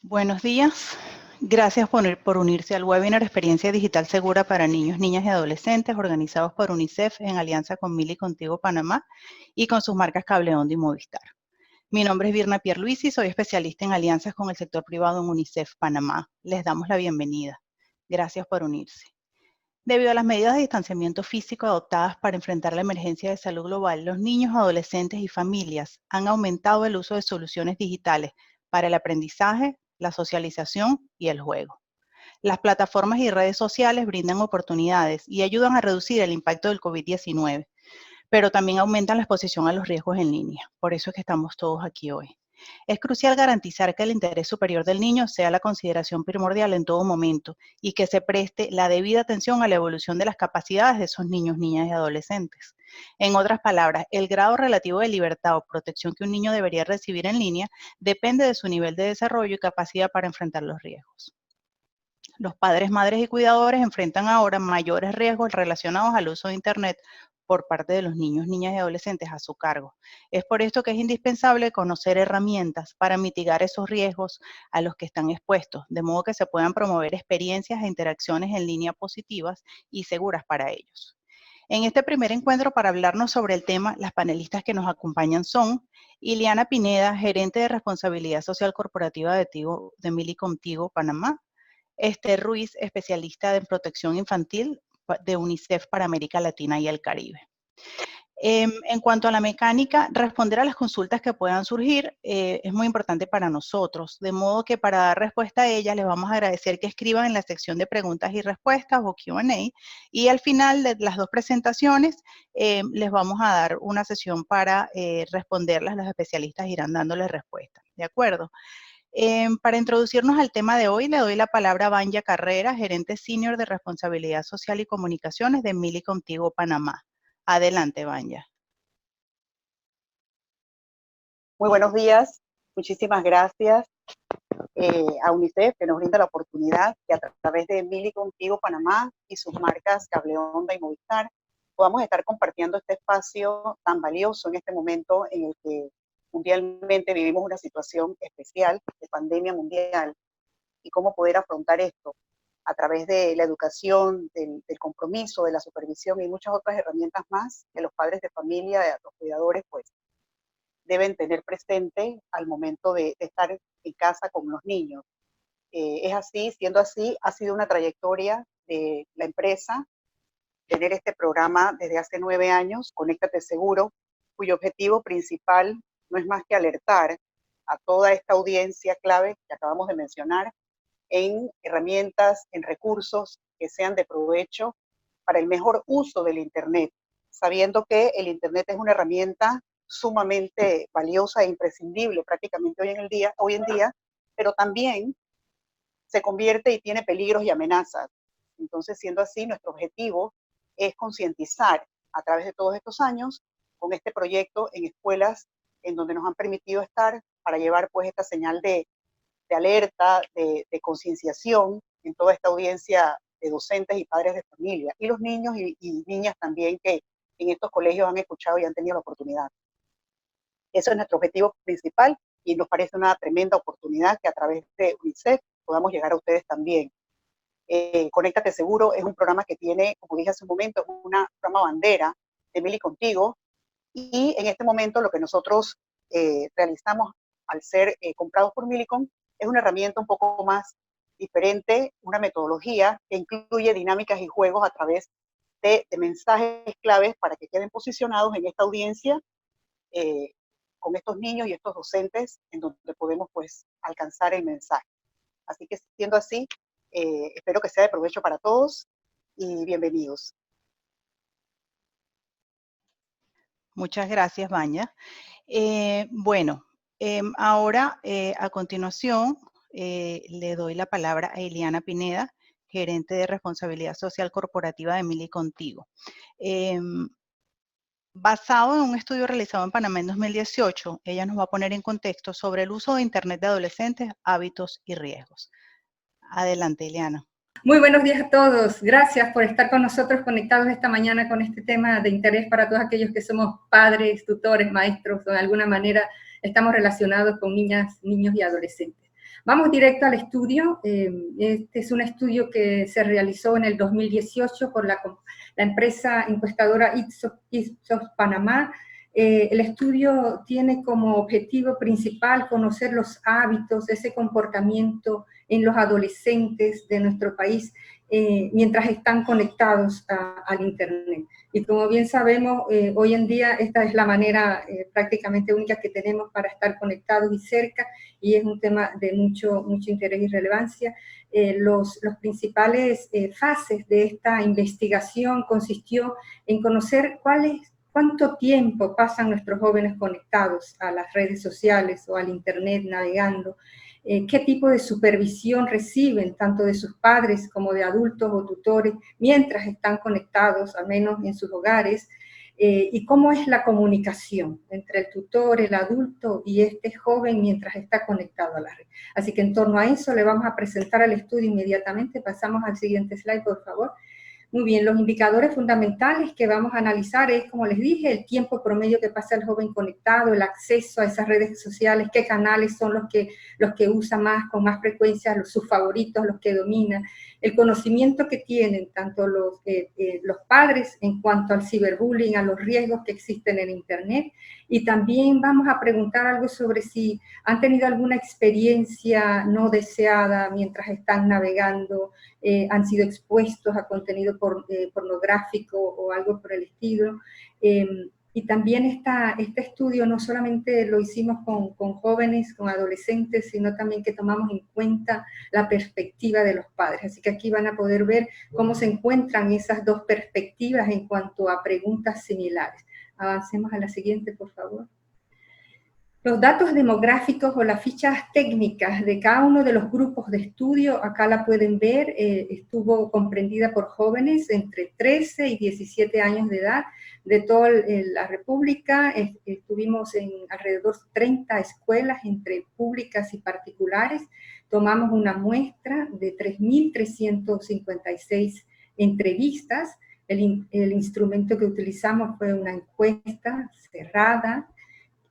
Buenos días. Gracias por unirse al webinar Experiencia Digital Segura para Niños, Niñas y Adolescentes, organizados por UNICEF en alianza con Mili Contigo Panamá y con sus marcas Cable Onda y Movistar. Mi nombre es Virna Pierluisi, soy especialista en alianzas con el sector privado en UNICEF Panamá. Les damos la bienvenida. Gracias por unirse. Debido a las medidas de distanciamiento físico adoptadas para enfrentar la emergencia de salud global, los niños, adolescentes y familias han aumentado el uso de soluciones digitales para el aprendizaje, la socialización y el juego. Las plataformas y redes sociales brindan oportunidades y ayudan a reducir el impacto del COVID-19, pero también aumentan la exposición a los riesgos en línea. Por eso es que estamos todos aquí hoy. Es crucial garantizar que el interés superior del niño sea la consideración primordial en todo momento y que se preste la debida atención a la evolución de las capacidades de esos niños, niñas y adolescentes. En otras palabras, el grado relativo de libertad o protección que un niño debería recibir en línea depende de su nivel de desarrollo y capacidad para enfrentar los riesgos. Los padres, madres y cuidadores enfrentan ahora mayores riesgos relacionados al uso de Internet por parte de los niños, niñas y adolescentes a su cargo. Es por esto que es indispensable conocer herramientas para mitigar esos riesgos a los que están expuestos, de modo que se puedan promover experiencias e interacciones en línea positivas y seguras para ellos. En este primer encuentro para hablarnos sobre el tema, las panelistas que nos acompañan son Iliana Pineda, gerente de responsabilidad social corporativa de Mili Contigo, Panamá; Esther Ruiz, especialista en protección infantil de UNICEF para América Latina y el Caribe. En cuanto a la mecánica, responder a las consultas que puedan surgir es muy importante para nosotros, de modo que para dar respuesta a ellas les vamos a agradecer que escriban en la sección de preguntas y respuestas o Q&A, y al final de las dos presentaciones les vamos a dar una sesión para responderlas. Los especialistas irán dándoles respuestas, ¿de acuerdo? Para introducirnos al tema de hoy, le doy la palabra a Vanya Carrera, gerente senior de responsabilidad social y comunicaciones de Mili Contigo Panamá. Adelante, Vanya. Muy buenos días, muchísimas gracias a UNICEF que nos brinda la oportunidad que a través de Mili Contigo Panamá y sus marcas Cable Onda y Movistar podamos estar compartiendo este espacio tan valioso en este momento en el que mundialmente vivimos una situación especial de pandemia mundial y cómo poder afrontar esto a través de la educación, del compromiso, de la supervisión y muchas otras herramientas más que los padres de familia, los cuidadores, pues deben tener presente al momento de estar en casa con los niños. Es así, siendo así, ha sido una trayectoria de la empresa tener este programa desde hace 9 años, Conéctate Seguro, cuyo objetivo principal no es más que alertar a toda esta audiencia clave que acabamos de mencionar en herramientas, en recursos que sean de provecho para el mejor uso del Internet, sabiendo que el Internet es una herramienta sumamente valiosa e imprescindible prácticamente hoy en día, pero también se convierte y tiene peligros y amenazas. Entonces, siendo así, nuestro objetivo es concientizar a través de todos estos años con este proyecto en escuelas en donde nos han permitido estar para llevar pues esta señal de alerta, de concienciación en toda esta audiencia de docentes y padres de familia, y los niños y niñas también que en estos colegios han escuchado y han tenido la oportunidad. Eso es nuestro objetivo principal y nos parece una tremenda oportunidad que a través de UNICEF podamos llegar a ustedes también. Conéctate Seguro es un programa que tiene, como dije hace un momento, un programa bandera de Mili Contigo, y en este momento lo que nosotros realizamos al ser comprados por Millicom es una herramienta un poco más diferente, una metodología que incluye dinámicas y juegos a través de mensajes claves para que queden posicionados en esta audiencia con estos niños y estos docentes en donde podemos pues alcanzar el mensaje. Así que siendo así, espero que sea de provecho para todos y bienvenidos. Muchas gracias, Vanya. Bueno, ahora a continuación le doy la palabra a Iliana Pineda, gerente de responsabilidad social corporativa de Mili Contigo. Basado en un estudio realizado en Panamá en 2018, ella nos va a poner en contexto sobre el uso de Internet de adolescentes, hábitos y riesgos. Adelante, Iliana. Muy buenos días a todos. Gracias por estar con nosotros conectados esta mañana con este tema de interés para todos aquellos que somos padres, tutores, maestros o de alguna manera estamos relacionados con niñas, niños y adolescentes. Vamos directo al estudio. Este es un estudio que se realizó en el 2018 por la empresa encuestadora Ipsos Panamá. El estudio tiene como objetivo principal conocer los hábitos, ese comportamiento en los adolescentes de nuestro país mientras están conectados al Internet. Y como bien sabemos, hoy en día esta es la manera prácticamente única que tenemos para estar conectados y cerca, y es un tema de mucho interés y relevancia. Los principales fases de esta investigación consistió en conocer cuánto tiempo pasan nuestros jóvenes conectados a las redes sociales o al Internet navegando, qué tipo de supervisión reciben tanto de sus padres como de adultos o tutores mientras están conectados, al menos en sus hogares, y cómo es la comunicación entre el tutor, el adulto y este joven mientras está conectado a la red. Así que en torno a eso le vamos a presentar el estudio inmediatamente. Pasamos al siguiente slide, por favor. Muy bien, los indicadores fundamentales que vamos a analizar es, como les dije, el tiempo promedio que pasa el joven conectado, el acceso a esas redes sociales, qué canales son los que usa más, con más frecuencia, sus favoritos, los que domina, el conocimiento que tienen tanto los padres en cuanto al ciberbullying, a los riesgos que existen en Internet, y también vamos a preguntar algo sobre si han tenido alguna experiencia no deseada mientras están navegando, han sido expuestos a contenido pornográfico o algo por el estilo. Y también este estudio no solamente lo hicimos con jóvenes, con adolescentes, sino también que tomamos en cuenta la perspectiva de los padres. Así que aquí van a poder ver cómo se encuentran esas dos perspectivas en cuanto a preguntas similares. Avancemos a la siguiente, por favor. Los datos demográficos o las fichas técnicas de cada uno de los grupos de estudio, acá la pueden ver, estuvo comprendida por jóvenes entre 13 y 17 años de edad de toda la República. Estuvimos en alrededor de 30 escuelas entre públicas y particulares. Tomamos una muestra de 3.356 entrevistas. El instrumento que utilizamos fue una encuesta cerrada,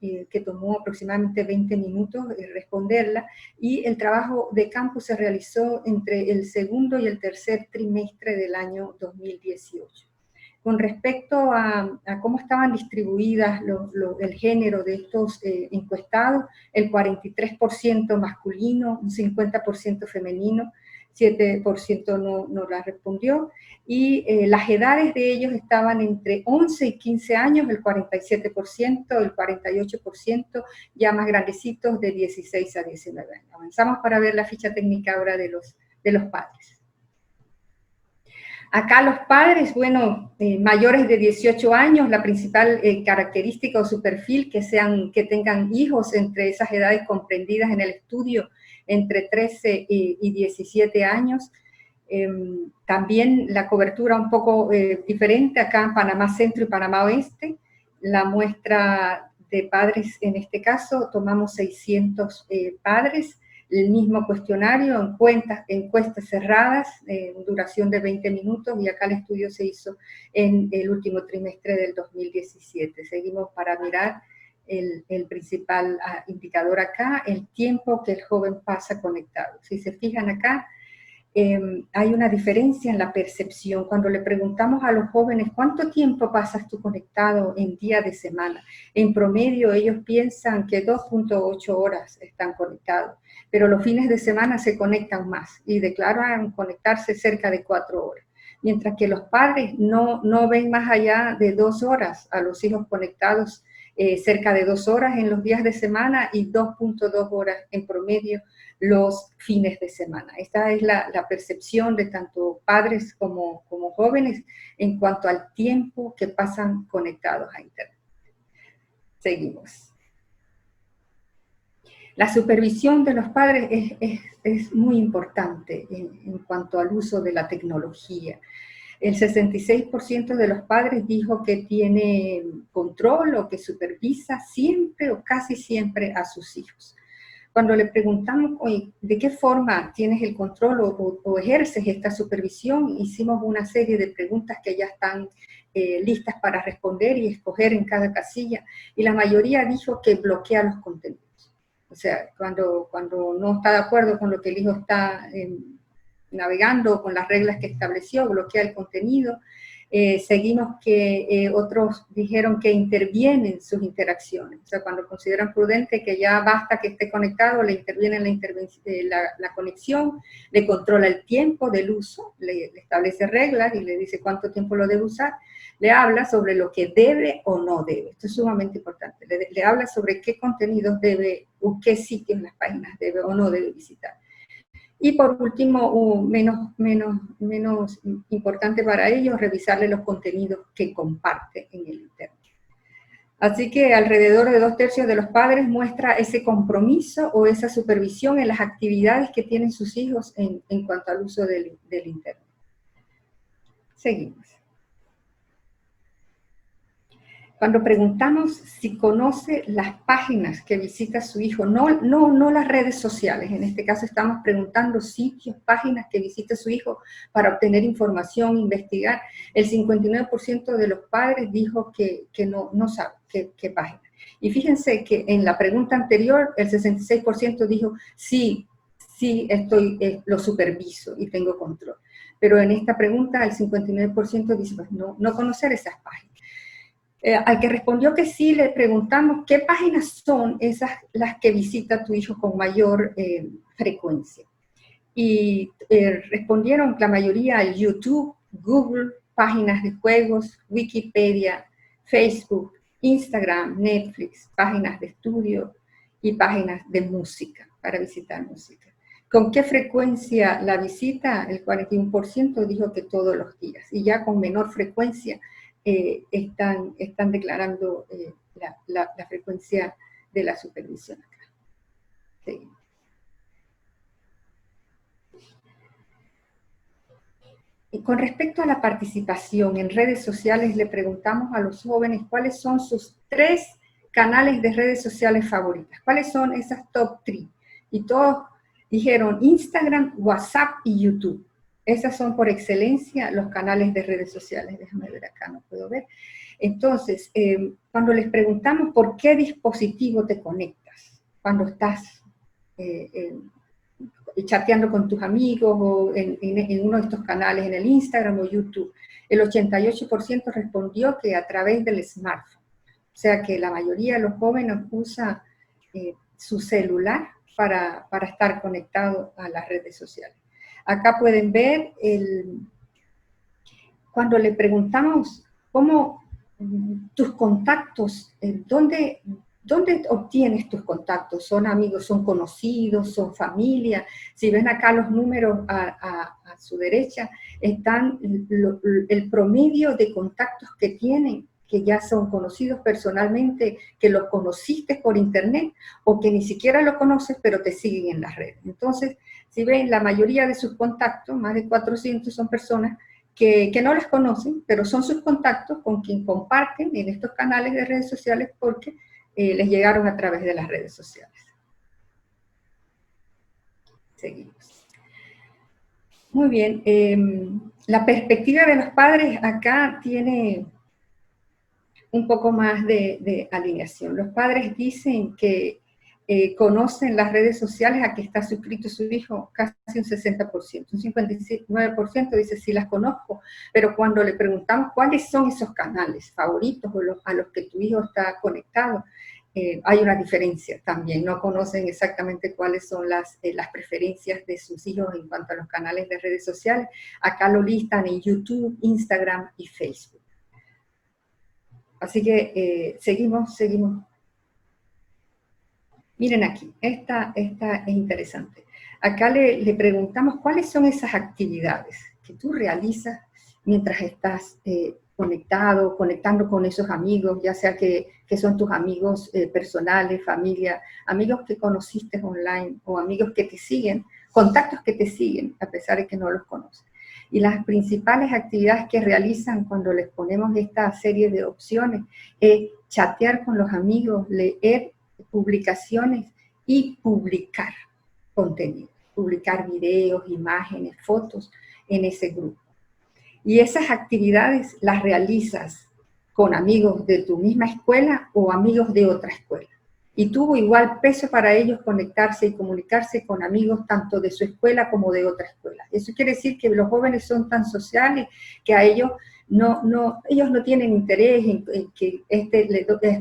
que tomó aproximadamente 20 minutos responderla, y el trabajo de campo se realizó entre el segundo y el tercer trimestre del año 2018. Con respecto a cómo estaban distribuidas el género de estos encuestados, el 43% masculino, un 50% femenino, 7% no la respondió, y las edades de ellos estaban entre 11 y 15 años, el 47%, el 48% ya más grandecitos de 16 a 19 años. Avanzamos para ver la ficha técnica ahora de los padres. Acá los padres, bueno, mayores de 18 años, la principal característica o su perfil, que tengan hijos entre esas edades comprendidas en el estudio, entre 13 y 17 años. También la cobertura un poco diferente acá en Panamá Centro y Panamá Oeste. La muestra de padres, en este caso, tomamos 600 padres, el mismo cuestionario, encuestas cerradas, duración de 20 minutos, y acá el estudio se hizo en el último trimestre del 2017. Seguimos para mirar el principal indicador acá, el tiempo que el joven pasa conectado. Si se fijan acá, hay una diferencia en la percepción. Cuando le preguntamos a los jóvenes, ¿cuánto tiempo pasas tú conectado en día de semana? En promedio, ellos piensan que 2.8 horas están conectados, pero los fines de semana se conectan más y declaran conectarse cerca de 4 horas. Mientras que los padres no ven más allá de 2 horas a los hijos conectados, cerca de 2 horas en los días de semana y 2.2 horas en promedio los fines de semana. Esta es la percepción de tanto padres como jóvenes en cuanto al tiempo que pasan conectados a Internet. Seguimos. La supervisión de los padres es muy importante en cuanto al uso de la tecnología. El 66% de los padres dijo que tiene control o que supervisa siempre o casi siempre a sus hijos. Cuando le preguntamos, oye, ¿de qué forma tienes el control o ejerces esta supervisión? Hicimos una serie de preguntas que ya están listas para responder y escoger en cada casilla, y la mayoría dijo que bloquea los contenidos. O sea, cuando no está de acuerdo con lo que el hijo está navegando, con las reglas que estableció, bloquea el contenido. Seguimos que otros dijeron que intervienen sus interacciones. O sea, cuando consideran prudente que ya basta que esté conectado, le interviene la conexión, le controla el tiempo del uso, le establece reglas y le dice cuánto tiempo lo debe usar. Le habla sobre lo que debe o no debe. Esto es sumamente importante. Le habla sobre qué contenidos debe, o qué sitios en las páginas debe o no debe visitar. Y por último, menos importante para ellos, revisarle los contenidos que comparte en el Internet. Así que alrededor de 2/3 de los padres muestra ese compromiso o esa supervisión en las actividades que tienen sus hijos en cuanto al uso del Internet. Seguimos. Cuando preguntamos si conoce las páginas que visita su hijo, no las redes sociales, en este caso estamos preguntando sitios, páginas que visita su hijo para obtener información, investigar, el 59% de los padres dijo que no sabe qué página. Y fíjense que en la pregunta anterior, el 66% dijo, sí, lo superviso y tengo control. Pero en esta pregunta, el 59% dice, pues no conocer esas páginas. Al que respondió que sí, le preguntamos qué páginas son esas las que visita tu hijo con mayor frecuencia. Y respondieron la mayoría al YouTube, Google, páginas de juegos, Wikipedia, Facebook, Instagram, Netflix, páginas de estudio y páginas de música, para visitar música. ¿Con qué frecuencia la visita? El 41% dijo que todos los días, y ya con menor frecuencia están declarando la frecuencia de la supervisión acá. Sí. Y con respecto a la participación en redes sociales, le preguntamos a los jóvenes cuáles son sus 3 canales de redes sociales favoritas. ¿Cuáles son esas top 3? Y todos dijeron Instagram, WhatsApp y YouTube. Esas son por excelencia los canales de redes sociales. Déjame ver acá, no puedo ver. Entonces, cuando les preguntamos por qué dispositivo te conectas, cuando estás chateando con tus amigos o en uno de estos canales, en el Instagram o YouTube, el 88% respondió que a través del smartphone. O sea que la mayoría de los jóvenes usa su celular para estar conectado a las redes sociales. Acá pueden ver, cuando le preguntamos cómo tus contactos, ¿dónde obtienes tus contactos? ¿Son amigos, son conocidos, son familia? Si ven acá los números a su derecha, están el promedio de contactos que tienen, que ya son conocidos personalmente, que los conociste por internet, o que ni siquiera los conoces, pero te siguen en las redes. Entonces, si ven, la mayoría de sus contactos, más de 400, son personas que no las conocen, pero son sus contactos con quien comparten en estos canales de redes sociales porque les llegaron a través de las redes sociales. Seguimos. Muy bien, la perspectiva de los padres acá tiene un poco más de alineación. Los padres dicen que conocen las redes sociales a que está suscrito su hijo, casi un 60%. Un 59% dice sí las conozco, pero cuando le preguntamos cuáles son esos canales favoritos a los que tu hijo está conectado, hay una diferencia también. No conocen exactamente cuáles son las preferencias de sus hijos en cuanto a los canales de redes sociales. Acá lo listan en YouTube, Instagram y Facebook. Así que seguimos. Miren aquí, esta es interesante. Acá le preguntamos cuáles son esas actividades que tú realizas mientras estás conectando con esos amigos, ya sea que son tus amigos personales, familia, amigos que conociste online o amigos que te siguen, contactos que te siguen a pesar de que no los conoces. Y las principales actividades que realizan cuando les ponemos esta serie de opciones es chatear con los amigos, leer publicaciones y publicar contenido, publicar videos, imágenes, fotos en ese grupo. Y esas actividades las realizas con amigos de tu misma escuela o amigos de otra escuela. y tuvo igual peso para ellos conectarse y comunicarse con amigos tanto de su escuela como de otra escuela. Eso quiere decir que los jóvenes son tan sociales que a ellos ellos no tienen interés en que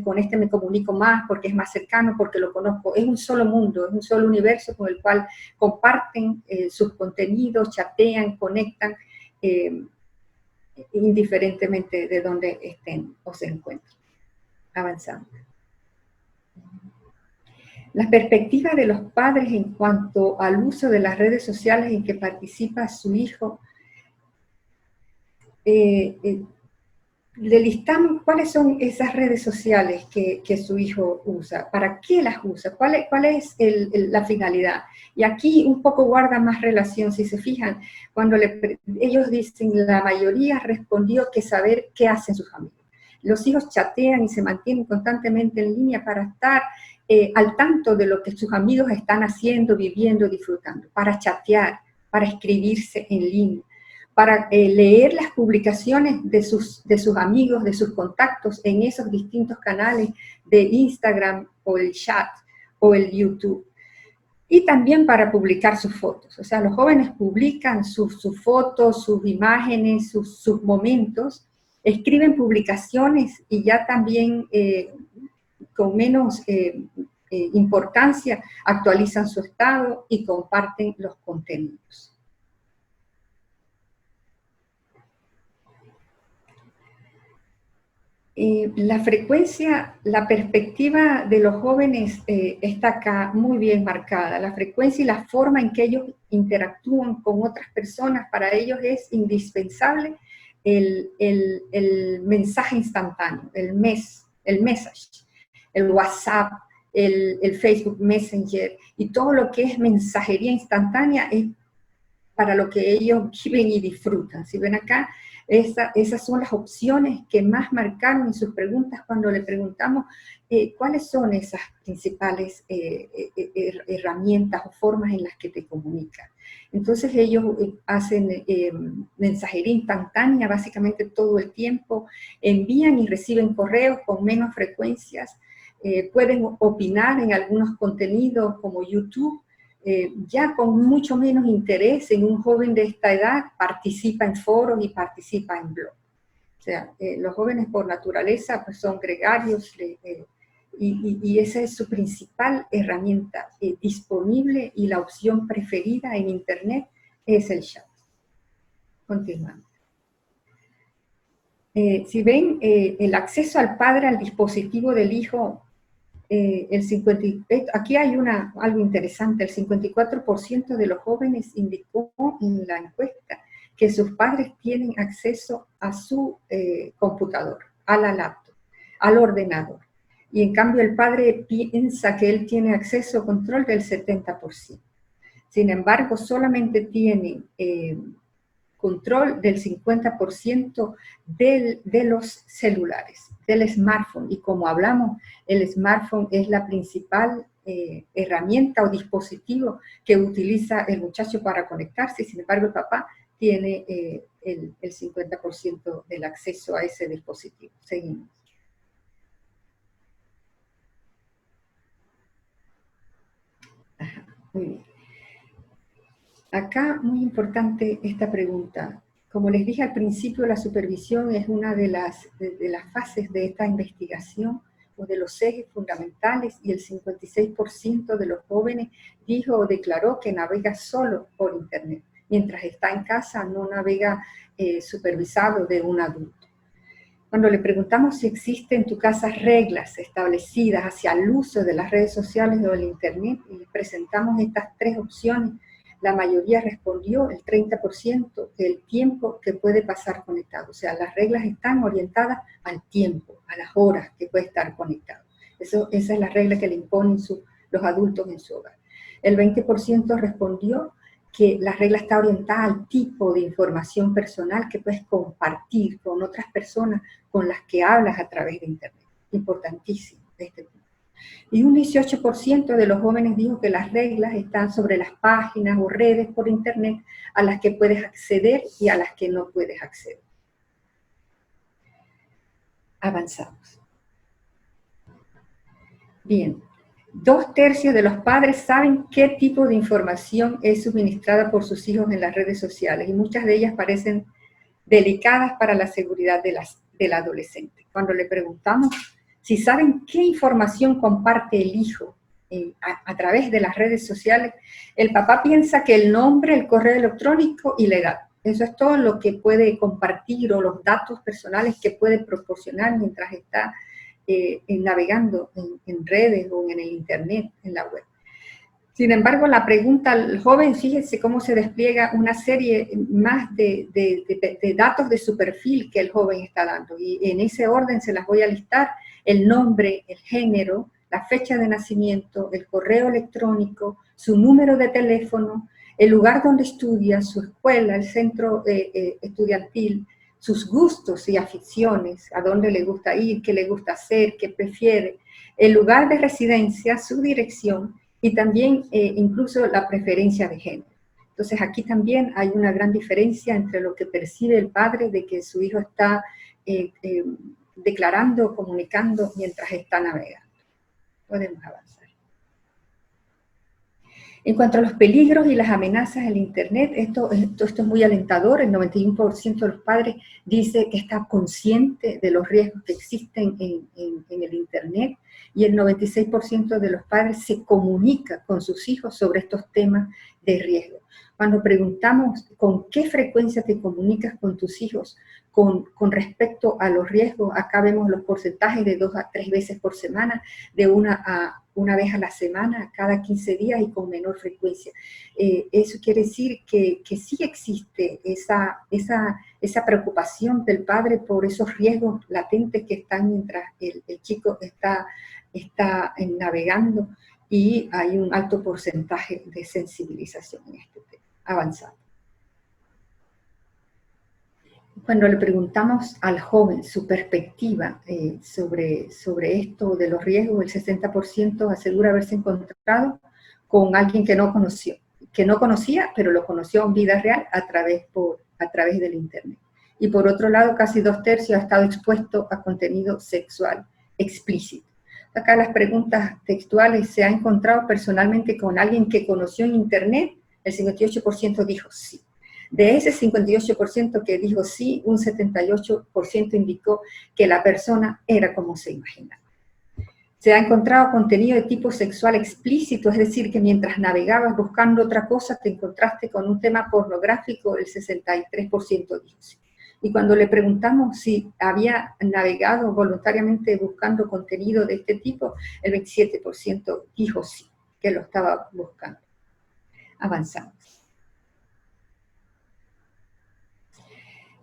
con este me comunico más porque es más cercano, porque lo conozco. Es un solo mundo, es un solo universo con el cual comparten sus contenidos, chatean, conectan, indiferentemente de dónde estén o se encuentren. Avanzamos. La perspectiva de los padres en cuanto al uso de las redes sociales en que participa su hijo, le listamos cuáles son esas redes sociales que su hijo usa, para qué las usa, cuál es la finalidad. Y aquí un poco guarda más relación, si se fijan, cuando ellos dicen, la mayoría respondió que saber qué hacen sus amigos. Los hijos chatean y se mantienen constantemente en línea para estar al tanto de lo que sus amigos están haciendo, viviendo, disfrutando, para chatear, para escribirse en línea, para leer las publicaciones de sus amigos, de sus contactos en esos distintos canales de Instagram o el chat o el YouTube. Y también para publicar sus fotos. O sea, los jóvenes publican sus fotos, sus imágenes, sus momentos, escriben publicaciones y ya también con menos importancia actualizan su estado y comparten los contenidos. La frecuencia, la perspectiva de los jóvenes está acá muy bien marcada. La frecuencia y la forma en que ellos interactúan con otras personas, para ellos es indispensable el mensaje instantáneo, el message, el WhatsApp, el Facebook Messenger y todo lo que es mensajería instantánea es para lo que ellos viven y disfrutan. Si ven acá, esas son las opciones que más marcaron en sus preguntas cuando le preguntamos cuáles son esas principales herramientas o formas en las que te comunican. Entonces ellos hacen mensajería instantánea básicamente todo el tiempo, envían y reciben correos con menos frecuencias, pueden opinar en algunos contenidos como YouTube, ya con mucho menos interés en un joven de esta edad, participa en foros y participa en blogs. O sea, los jóvenes por naturaleza pues son gregarios y esa es su principal herramienta disponible y la opción preferida en Internet es el chat. Continuamos. Si ven, el acceso al padre al dispositivo del hijo, aquí hay algo interesante, el 54% de los jóvenes indicó en la encuesta que sus padres tienen acceso a su computador, a la laptop, al ordenador. Y en cambio el padre piensa que él tiene acceso a control del 70%. Sin embargo, solamente tiene control del 50% de los celulares, del smartphone. Y como hablamos, el smartphone es la principal herramienta o dispositivo que utiliza el muchacho para conectarse. Sin embargo, el papá tiene el 50% del acceso a ese dispositivo. Seguimos. Ajá, muy bien. Acá, muy importante esta pregunta. Como les dije al principio, la supervisión es una de las fases de esta investigación o de los ejes fundamentales, y el 56% de los jóvenes dijo o declaró que navega solo por Internet. Mientras está en casa, no navega supervisado de un adulto. Cuando le preguntamos si existen en tu casa reglas establecidas hacia el uso de las redes sociales o del Internet, y le presentamos estas tres opciones, la mayoría respondió, el 30%, del tiempo que puede pasar conectado. O sea, las reglas están orientadas al tiempo, a las horas que puede estar conectado. Esa es la regla que le imponen los adultos en su hogar. El 20% respondió que la regla está orientada al tipo de información personal que puedes compartir con otras personas con las que hablas a través de Internet. Importantísimo este punto. Y un 18% de los jóvenes dijo que las reglas están sobre las páginas o redes por Internet a las que puedes acceder y a las que no puedes acceder. Avanzamos. Bien, 2/3 de los padres saben qué tipo de información es suministrada por sus hijos en las redes sociales y muchas de ellas parecen delicadas para la seguridad del adolescente. Cuando le preguntamos si saben qué información comparte el hijo a través de las redes sociales, el papá piensa que el nombre, el correo electrónico y la edad. Eso es todo lo que puede compartir o los datos personales que puede proporcionar mientras está navegando en redes o en el internet, en la web. Sin embargo, la pregunta al joven, fíjense cómo se despliega una serie más de datos de su perfil que el joven está dando. Y en ese orden se las voy a listar: el nombre, el género, la fecha de nacimiento, el correo electrónico, su número de teléfono, el lugar donde estudia, su escuela, el centro estudiantil, sus gustos y aficiones, a dónde le gusta ir, qué le gusta hacer, qué prefiere, el lugar de residencia, su dirección, y también incluso la preferencia de género. Entonces aquí también hay una gran diferencia entre lo que percibe el padre de que su hijo está declarando, comunicando mientras está navegando. Podemos avanzar. En cuanto a los peligros y las amenazas del Internet, esto es muy alentador. El 91% de los padres dice que está consciente de los riesgos que existen en el Internet, y el 96% de los padres se comunica con sus hijos sobre estos temas de riesgo. Cuando preguntamos con qué frecuencia te comunicas con tus hijos con respecto a los riesgos, acá vemos los porcentajes de 2 a 3 veces por semana, de una vez a la semana, cada 15 días y con menor frecuencia. Eso quiere decir que sí existe esa preocupación del padre por esos riesgos latentes que están mientras el chico está navegando, y hay un alto porcentaje de sensibilización en este tema. Avanzando. Cuando le preguntamos al joven su perspectiva sobre esto de los riesgos, el 60% asegura haberse encontrado con alguien que no conocía, pero lo conoció en vida real a través del Internet. Y por otro lado, casi 2/3 ha estado expuesto a contenido sexual explícito. Acá las preguntas textuales: ¿se ha encontrado personalmente con alguien que conoció en Internet? El 58% dijo sí. De ese 58% que dijo sí, un 78% indicó que la persona era como se imaginaba. Se ha encontrado contenido de tipo sexual explícito, es decir, que mientras navegabas buscando otra cosa te encontraste con un tema pornográfico, el 63% dijo sí. Y cuando le preguntamos si había navegado voluntariamente buscando contenido de este tipo, el 27% dijo sí, que lo estaba buscando. Avanzamos.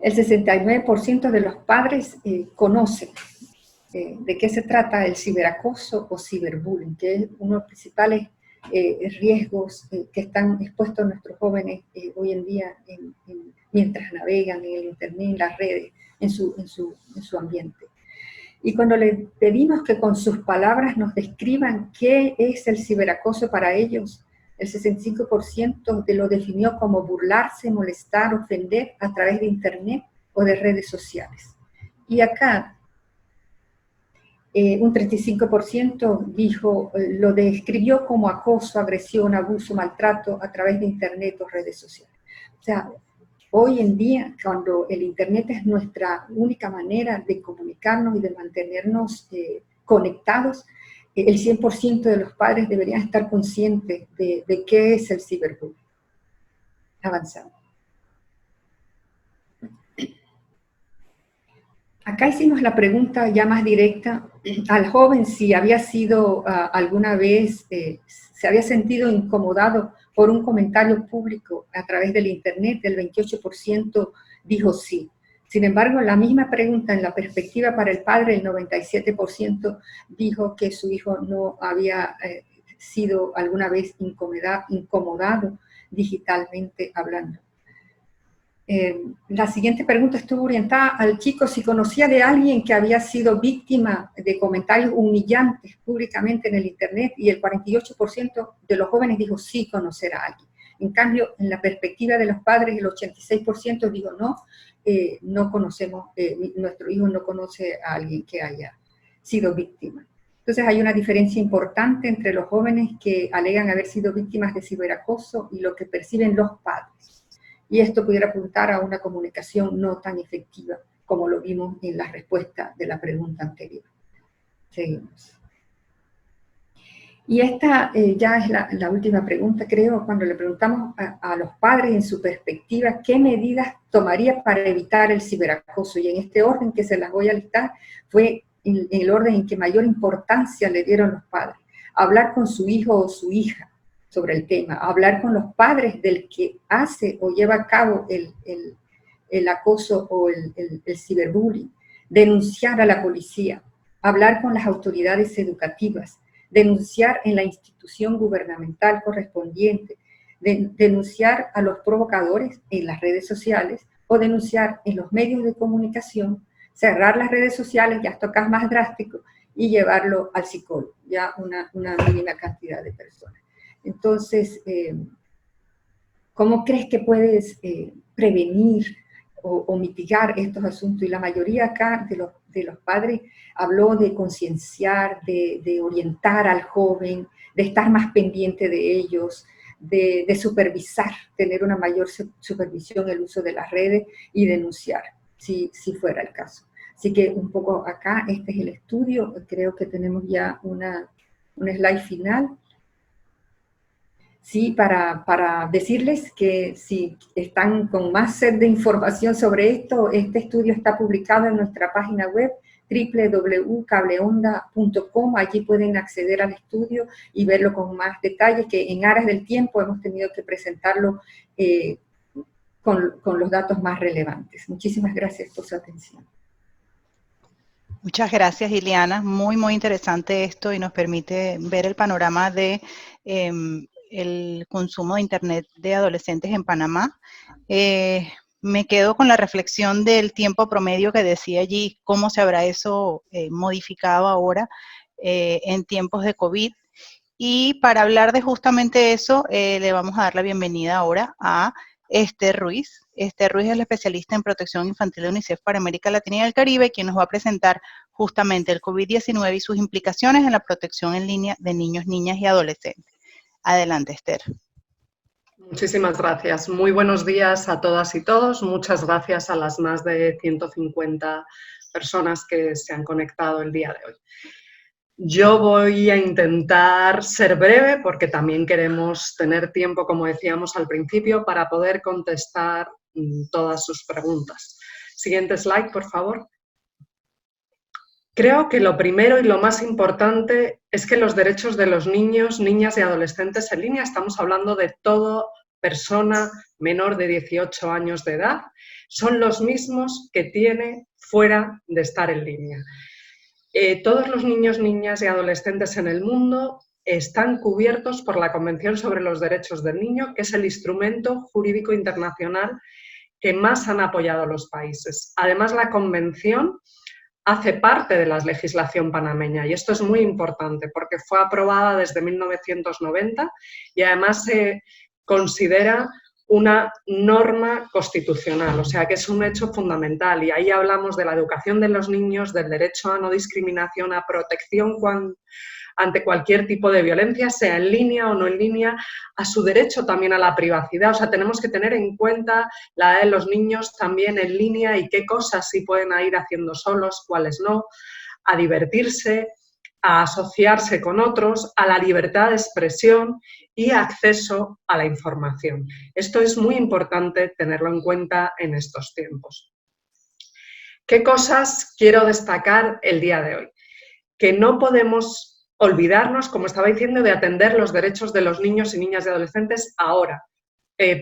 El 69% de los padres conocen de qué se trata el ciberacoso o ciberbullying, que es uno de los principales riesgos que están expuestos nuestros jóvenes hoy en día mientras navegan en el Internet, en las redes, en su ambiente. Y cuando les pedimos que con sus palabras nos describan qué es el ciberacoso para ellos, el 65% lo definió como burlarse, molestar, ofender a través de Internet o de redes sociales. Y acá un 35% lo describió como acoso, agresión, abuso, maltrato a través de Internet o redes sociales. O sea, hoy en día, cuando el Internet es nuestra única manera de comunicarnos y de mantenernos conectados, el 100% de los padres deberían estar conscientes de qué es el ciberbullying. Avanzamos. Acá hicimos la pregunta ya más directa al joven si había sido alguna vez, se había sentido incomodado por un comentario público a través del Internet. El 28% dijo sí. Sin embargo, la misma pregunta en la perspectiva para el padre, el 97% dijo que su hijo no había sido alguna vez incomodado digitalmente hablando. La siguiente pregunta estuvo orientada al chico si conocía de alguien que había sido víctima de comentarios humillantes públicamente en el Internet, y el 48% de los jóvenes dijo sí conocer a alguien. En cambio, en la perspectiva de los padres, el 86% dijo no, no conocemos, nuestro hijo no conoce a alguien que haya sido víctima. Entonces hay una diferencia importante entre los jóvenes que alegan haber sido víctimas de ciberacoso y lo que perciben los padres. Y esto pudiera apuntar a una comunicación no tan efectiva como lo vimos en la respuesta de la pregunta anterior. Seguimos. Y esta ya es la última pregunta, creo, cuando le preguntamos a los padres en su perspectiva qué medidas tomaría para evitar el ciberacoso. Y en este orden que se las voy a listar fue en el orden en que mayor importancia le dieron los padres. Hablar con su hijo o su hija sobre el tema, hablar con los padres del que hace o lleva a cabo el acoso o el ciberbullying, denunciar a la policía, hablar con las autoridades educativas, denunciar en la institución gubernamental correspondiente, denunciar a los provocadores en las redes sociales o denunciar en los medios de comunicación, cerrar las redes sociales, ya esto acá es más drástico, y llevarlo al psicólogo, ya una mínima cantidad de personas. Entonces, ¿cómo crees que puedes prevenir o mitigar estos asuntos? Y la mayoría acá de los padres habló de concienciar, de orientar al joven, de estar más pendiente de ellos, de supervisar, tener una mayor supervisión el uso de las redes y denunciar, si fuera el caso. Así que un poco acá, este es el estudio, creo que tenemos ya una slide final. Sí, para decirles que si están con más sed de información sobre esto, este estudio está publicado en nuestra página web www.cableonda.com. Allí pueden acceder al estudio y verlo con más detalles, que en aras del tiempo hemos tenido que presentarlo con los datos más relevantes. Muchísimas gracias por su atención. Muchas gracias, Ileana. Muy, muy interesante esto y nos permite ver el panorama de el consumo de Internet de adolescentes en Panamá. Me quedo con la reflexión del tiempo promedio que decía allí, cómo se habrá eso modificado ahora en tiempos de COVID. Y para hablar de justamente eso, le vamos a dar la bienvenida ahora a Esther Ruiz. Esther Ruiz es la especialista en protección infantil de UNICEF para América Latina y el Caribe, quien nos va a presentar justamente el COVID-19 y sus implicaciones en la protección en línea de niños, niñas y adolescentes. Adelante, Esther. Muchísimas gracias. Muy buenos días a todas y todos. Muchas gracias a las más de 150 personas que se han conectado el día de hoy. Yo voy a intentar ser breve porque también queremos tener tiempo, como decíamos al principio, para poder contestar todas sus preguntas. Siguiente slide, por favor. Creo que lo primero y lo más importante es que los derechos de los niños, niñas y adolescentes en línea, estamos hablando de toda persona menor de 18 años de edad, son los mismos que tiene fuera de estar en línea. Todos los niños, niñas y adolescentes en el mundo están cubiertos por la Convención sobre los Derechos del Niño, que es el instrumento jurídico internacional que más han apoyado los países. Además, la Convención hace parte de la legislación panameña y esto es muy importante porque fue aprobada desde 1990 y además se considera una norma constitucional, o sea que es un hecho fundamental y ahí hablamos de la educación de los niños, del derecho a no discriminación, a protección ante cualquier tipo de violencia, sea en línea o no en línea, a su derecho también a la privacidad. O sea, tenemos que tener en cuenta la edad de los niños también en línea y qué cosas sí pueden ir haciendo solos, cuáles no, a divertirse, a asociarse con otros, a la libertad de expresión y acceso a la información. Esto es muy importante tenerlo en cuenta en estos tiempos. ¿Qué cosas quiero destacar el día de hoy? Que no podemos olvidarnos, como estaba diciendo, de atender los derechos de los niños y niñas y adolescentes ahora.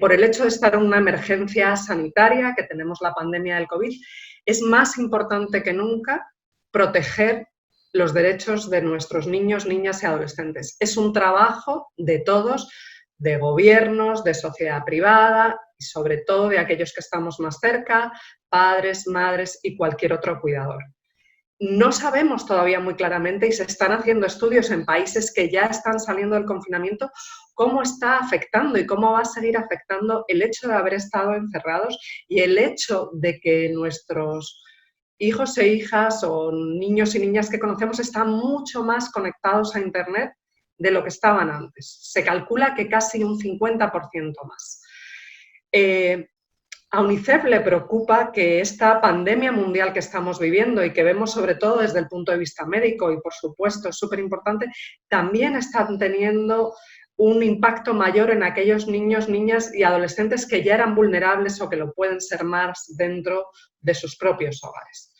Por el hecho de estar en una emergencia sanitaria, que tenemos la pandemia del COVID, es más importante que nunca proteger los derechos de nuestros niños, niñas y adolescentes. Es un trabajo de todos, de gobiernos, de sociedad privada y sobre todo de aquellos que estamos más cerca, padres, madres y cualquier otro cuidador. No sabemos todavía muy claramente y se están haciendo estudios en países que ya están saliendo del confinamiento cómo está afectando y cómo va a seguir afectando el hecho de haber estado encerrados y el hecho de que nuestros hijos e hijas o niños y niñas que conocemos están mucho más conectados a Internet de lo que estaban antes. Se calcula que casi un 50% más. A UNICEF le preocupa que esta pandemia mundial que estamos viviendo y que vemos sobre todo desde el punto de vista médico y por supuesto es súper importante, también están teniendo un impacto mayor en aquellos niños, niñas y adolescentes que ya eran vulnerables o que lo pueden ser más dentro de sus propios hogares.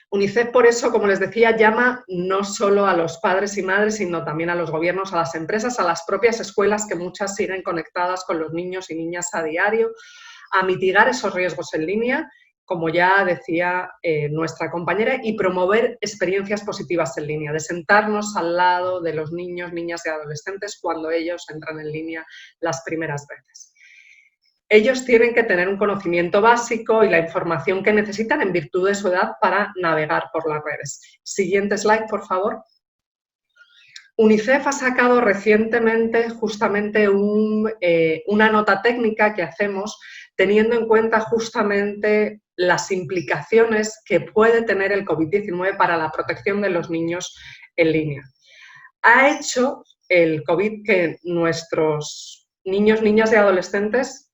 UNICEF, por eso, como les decía, llama no solo a los padres y madres, sino también a los gobiernos, a las empresas, a las propias escuelas, que muchas siguen conectadas con los niños y niñas a diario, a mitigar esos riesgos en línea, como ya decía nuestra compañera, y promover experiencias positivas en línea, de sentarnos al lado de los niños, niñas y adolescentes cuando ellos entran en línea las primeras veces. Ellos tienen que tener un conocimiento básico y la información que necesitan en virtud de su edad para navegar por las redes. Siguiente slide, por favor. UNICEF ha sacado recientemente justamente una nota técnica que hacemos teniendo en cuenta justamente las implicaciones que puede tener el COVID-19 para la protección de los niños en línea. Ha hecho el COVID que nuestros niños, niñas y adolescentes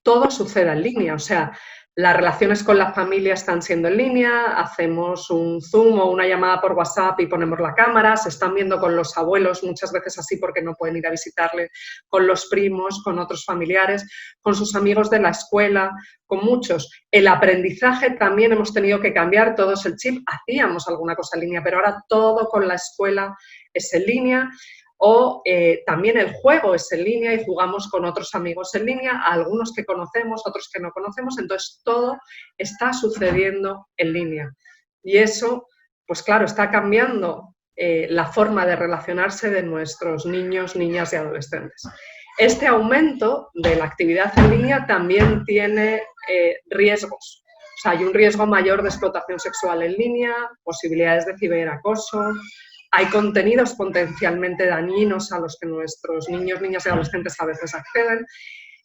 todo suceda en línea, o sea, las relaciones con la familia están siendo en línea, hacemos un Zoom o una llamada por WhatsApp y ponemos la cámara, se están viendo con los abuelos, muchas veces así porque no pueden ir a visitarle, con los primos, con otros familiares, con sus amigos de la escuela, con muchos. El aprendizaje también hemos tenido que cambiar, todos el chip, hacíamos alguna cosa en línea, pero ahora todo con la escuela es en línea. O también el juego es en línea y jugamos con otros amigos en línea, algunos que conocemos, otros que no conocemos, entonces todo está sucediendo en línea. Y eso, pues claro, está cambiando la forma de relacionarse de nuestros niños, niñas y adolescentes. Este aumento de la actividad en línea también tiene riesgos. O sea, hay un riesgo mayor de explotación sexual en línea, posibilidades de ciberacoso. Hay contenidos potencialmente dañinos a los que nuestros niños, niñas y adolescentes a veces acceden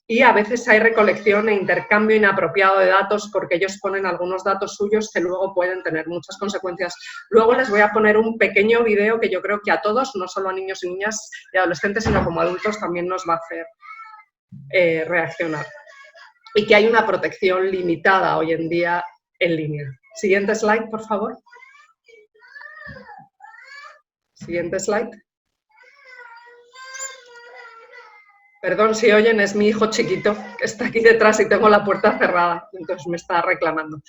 y a veces hay recolección e intercambio inapropiado de datos porque ellos ponen algunos datos suyos que luego pueden tener muchas consecuencias. Luego les voy a poner un pequeño video que yo creo que a todos, no solo a niños y niñas y adolescentes, sino como adultos también nos va a hacer reaccionar. Y que hay una protección limitada hoy en día en línea. Siguiente slide, por favor. Siguiente slide. Perdón si oyen, es mi hijo chiquito que está aquí detrás y tengo la puerta cerrada, entonces me está reclamando.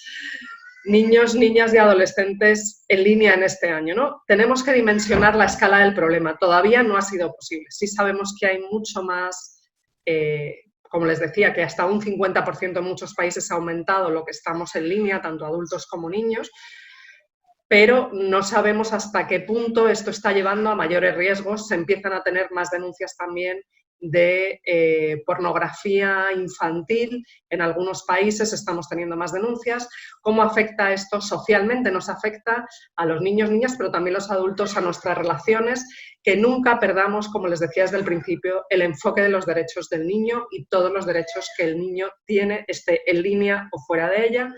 Niños, niñas y adolescentes en línea en este año, ¿no? Tenemos que dimensionar la escala del problema. Todavía no ha sido posible. Sí sabemos que hay mucho más, como les decía, que hasta un 50% en muchos países ha aumentado lo que estamos en línea, tanto adultos como niños, pero no sabemos hasta qué punto esto está llevando a mayores riesgos. Se empiezan a tener más denuncias también de pornografía infantil. En algunos países estamos teniendo más denuncias. ¿Cómo afecta esto socialmente? Nos afecta a los niños, niñas, pero también los adultos, a nuestras relaciones, que nunca perdamos, como les decía desde el principio, el enfoque de los derechos del niño y todos los derechos que el niño tiene, esté en línea o fuera de ella.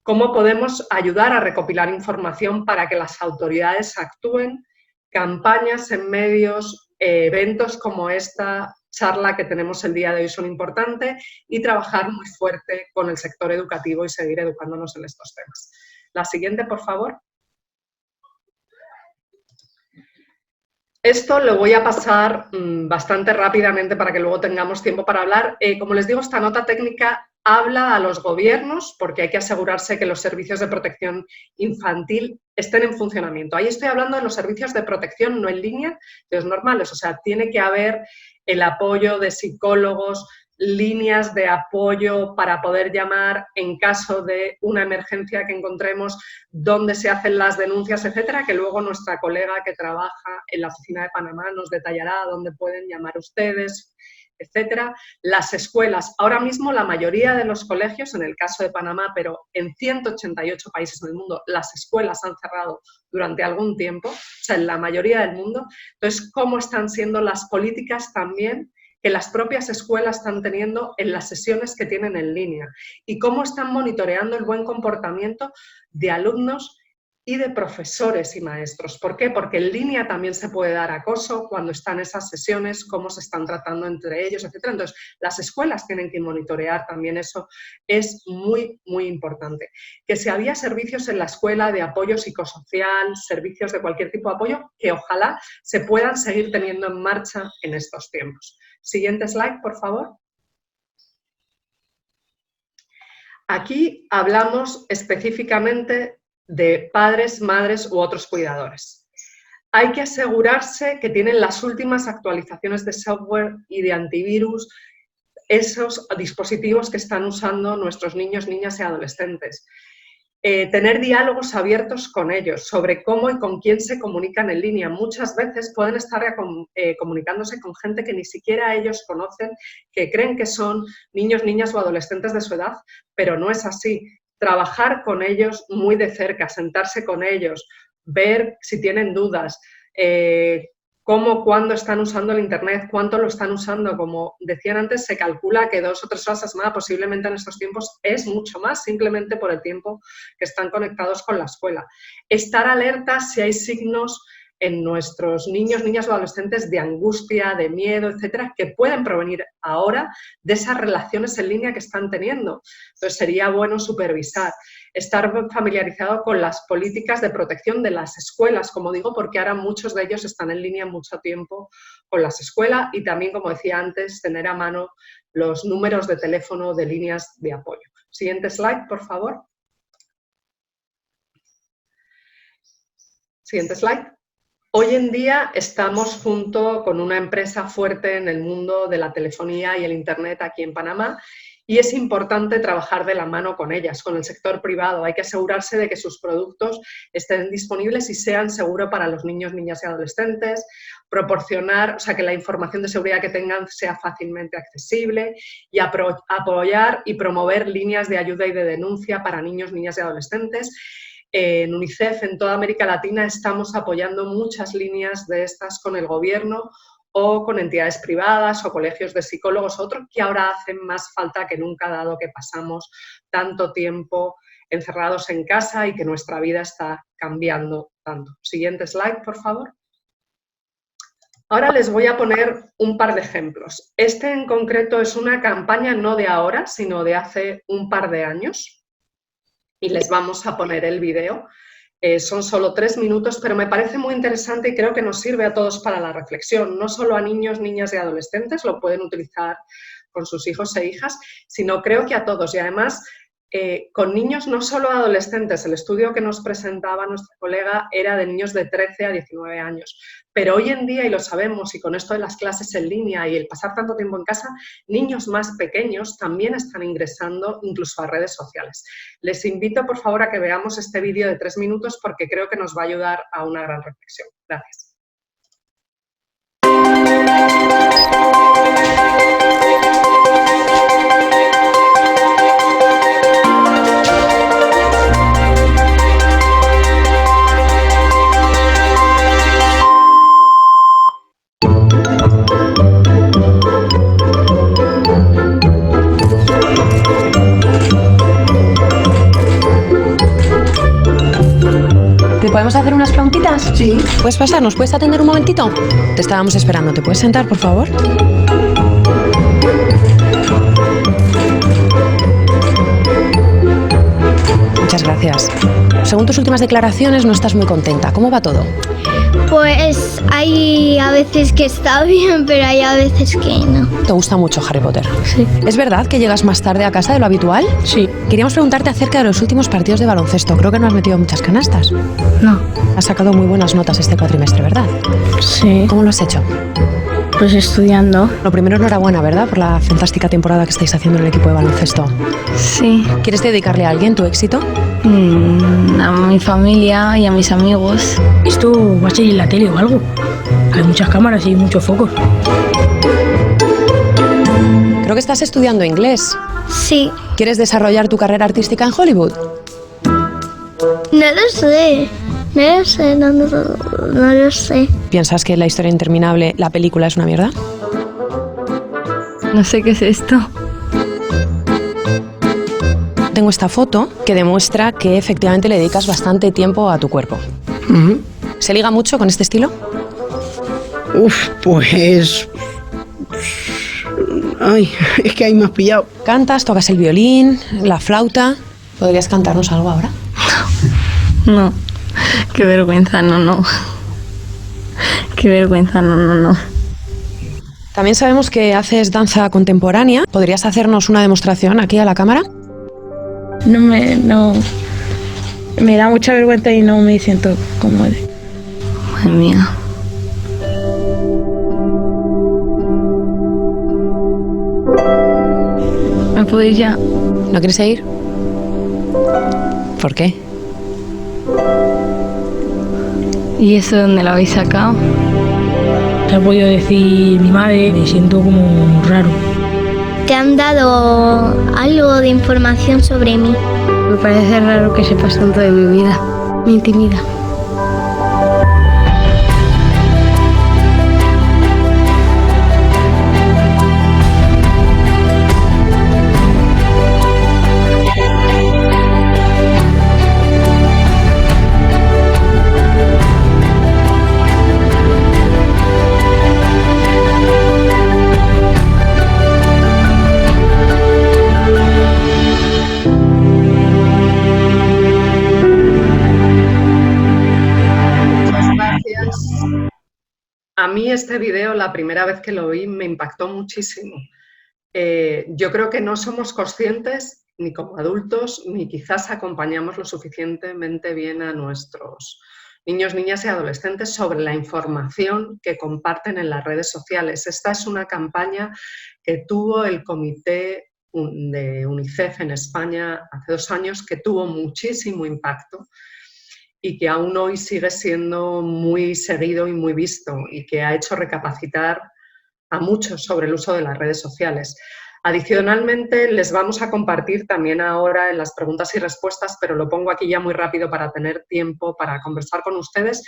¿Cómo podemos ayudar a recopilar información para que las autoridades actúen? Campañas en medios, eventos como esta charla que tenemos el día de hoy son importantes y trabajar muy fuerte con el sector educativo y seguir educándonos en estos temas. La siguiente, por favor. Esto lo voy a pasar bastante rápidamente para que luego tengamos tiempo para hablar. Como les digo, esta nota técnica habla a los gobiernos porque hay que asegurarse que los servicios de protección infantil estén en funcionamiento. Ahí estoy hablando de los servicios de protección no en línea, de los normales, o sea, tiene que haber el apoyo de psicólogos, líneas de apoyo para poder llamar en caso de una emergencia que encontremos, dónde se hacen las denuncias, etcétera, que luego nuestra colega que trabaja en la oficina de Panamá nos detallará dónde pueden llamar ustedes, etcétera. Las escuelas, ahora mismo la mayoría de los colegios, en el caso de Panamá, pero en 188 países del mundo, las escuelas han cerrado durante algún tiempo, o sea, en la mayoría del mundo. Entonces, ¿cómo están siendo las políticas también que las propias escuelas están teniendo en las sesiones que tienen en línea y cómo están monitoreando el buen comportamiento de alumnos y de profesores y maestros. ¿Por qué? Porque en línea también se puede dar acoso cuando están esas sesiones, cómo se están tratando entre ellos, etc. Entonces, las escuelas tienen que monitorear también eso, es muy, muy importante. Que si había servicios en la escuela de apoyo psicosocial, servicios de cualquier tipo de apoyo, que ojalá se puedan seguir teniendo en marcha en estos tiempos. Siguiente slide, por favor. Aquí hablamos específicamente de padres, madres u otros cuidadores. Hay que asegurarse que tienen las últimas actualizaciones de software y de antivirus, esos dispositivos que están usando nuestros niños, niñas y adolescentes. Tener diálogos abiertos con ellos sobre cómo y con quién se comunican en línea. Muchas veces pueden estar comunicándose con gente que ni siquiera ellos conocen, que creen que son niños, niñas o adolescentes de su edad, pero no es así. Trabajar con ellos muy de cerca, sentarse con ellos, ver si tienen dudas, cómo, cuándo están usando el Internet, cuánto lo están usando. Como decían antes, se calcula que 2 o 3 horas a la semana, posiblemente en estos tiempos, es mucho más, simplemente por el tiempo que están conectados con la escuela. Estar alertas si hay signos en nuestros niños, niñas o adolescentes de angustia, de miedo, etcétera, que pueden provenir ahora de esas relaciones en línea que están teniendo. Entonces, sería bueno supervisar, estar familiarizado con las políticas de protección de las escuelas, como digo, porque ahora muchos de ellos están en línea mucho tiempo con las escuelas y también, como decía antes, tener a mano los números de teléfono de líneas de apoyo. Siguiente slide, por favor. Siguiente slide. Hoy en día estamos junto con una empresa fuerte en el mundo de la telefonía y el Internet aquí en Panamá y es importante trabajar de la mano con ellas, con el sector privado. Hay que asegurarse de que sus productos estén disponibles y sean seguros para los niños, niñas y adolescentes, proporcionar, o sea, que la información de seguridad que tengan sea fácilmente accesible y apoyar y promover líneas de ayuda y de denuncia para niños, niñas y adolescentes. En UNICEF, en toda América Latina, estamos apoyando muchas líneas de estas con el gobierno o con entidades privadas o colegios de psicólogos, otros que ahora hacen más falta que nunca, dado que pasamos tanto tiempo encerrados en casa y que nuestra vida está cambiando tanto. Siguiente slide, por favor. Ahora les voy a poner un par de ejemplos. Este en concreto es una campaña no de ahora, sino de hace un par de años. Y les vamos a poner el vídeo. Son solo 3 minutos, pero me parece muy interesante y creo que nos sirve a todos para la reflexión. No solo a niños, niñas y adolescentes, lo pueden utilizar con sus hijos e hijas, sino creo que a todos. Y además, con niños, no solo adolescentes. El estudio que nos presentaba nuestra colega era de niños de 13 a 19 años. Pero hoy en día, y lo sabemos, y con esto de las clases en línea y el pasar tanto tiempo en casa, niños más pequeños también están ingresando incluso a redes sociales. Les invito, por favor, a que veamos este vídeo de 3 minutos porque creo que nos va a ayudar a una gran reflexión. Gracias. ¿Podemos hacer unas preguntitas? Sí. ¿Puedes pasar? ¿Nos puedes atender un momentito? Te estábamos esperando. ¿Te puedes sentar, por favor? Muchas gracias. Según tus últimas declaraciones, no estás muy contenta. ¿Cómo va todo? Pues hay a veces que está bien, pero hay a veces que no. ¿Te gusta mucho Harry Potter? Sí. ¿Es verdad que llegas más tarde a casa de lo habitual? Sí. Queríamos preguntarte acerca de los últimos partidos de baloncesto. Creo que no has metido muchas canastas. No. Has sacado muy buenas notas este cuatrimestre, ¿verdad? Sí. ¿Cómo lo has hecho? Pues estudiando. Lo primero, enhorabuena, ¿verdad? Por la fantástica temporada que estáis haciendo en el equipo de baloncesto. Sí. ¿Quieres dedicarle a alguien tu éxito? A mi familia y a mis amigos. Esto va a ser en la tele o algo. Hay muchas cámaras y muchos focos. Creo que estás estudiando inglés. Sí. ¿Quieres desarrollar tu carrera artística en Hollywood? No lo sé. No lo sé. ¿Piensas que La historia interminable, la película, es una mierda? No sé qué es esto. Tengo esta foto que demuestra que efectivamente le dedicas bastante tiempo a tu cuerpo. ¿Se liga mucho con este estilo? Pues... Ay, es que ahí me has pillado. ¿Cantas, tocas el violín, la flauta? ¿Podrías cantarnos algo ahora? No. Qué vergüenza, no. Qué vergüenza, no. También sabemos que haces danza contemporánea. ¿Podrías hacernos una demostración aquí a la cámara? No. Me da mucha vergüenza y no me siento cómoda. Madre mía. ¿Me puedo ir ya? ¿No quieres seguir? ¿Por qué? ¿Y eso dónde lo habéis sacado? Te ha podido decir mi madre, me siento como raro. ¿Te han dado algo de información sobre mí? Me parece raro que sepas tanto de mi vida, mi intimidad. A mí este video, la primera vez que lo vi, me impactó muchísimo. Yo creo que no somos conscientes, ni como adultos, ni quizás acompañamos lo suficientemente bien a nuestros niños, niñas y adolescentes sobre la información que comparten en las redes sociales. Esta es una campaña que tuvo el Comité de UNICEF en España hace 2 años, que tuvo muchísimo impacto y que aún hoy sigue siendo muy seguido y muy visto, y que ha hecho recapacitar a muchos sobre el uso de las redes sociales. Adicionalmente, les vamos a compartir también ahora en las preguntas y respuestas, pero lo pongo aquí ya muy rápido para tener tiempo para conversar con ustedes,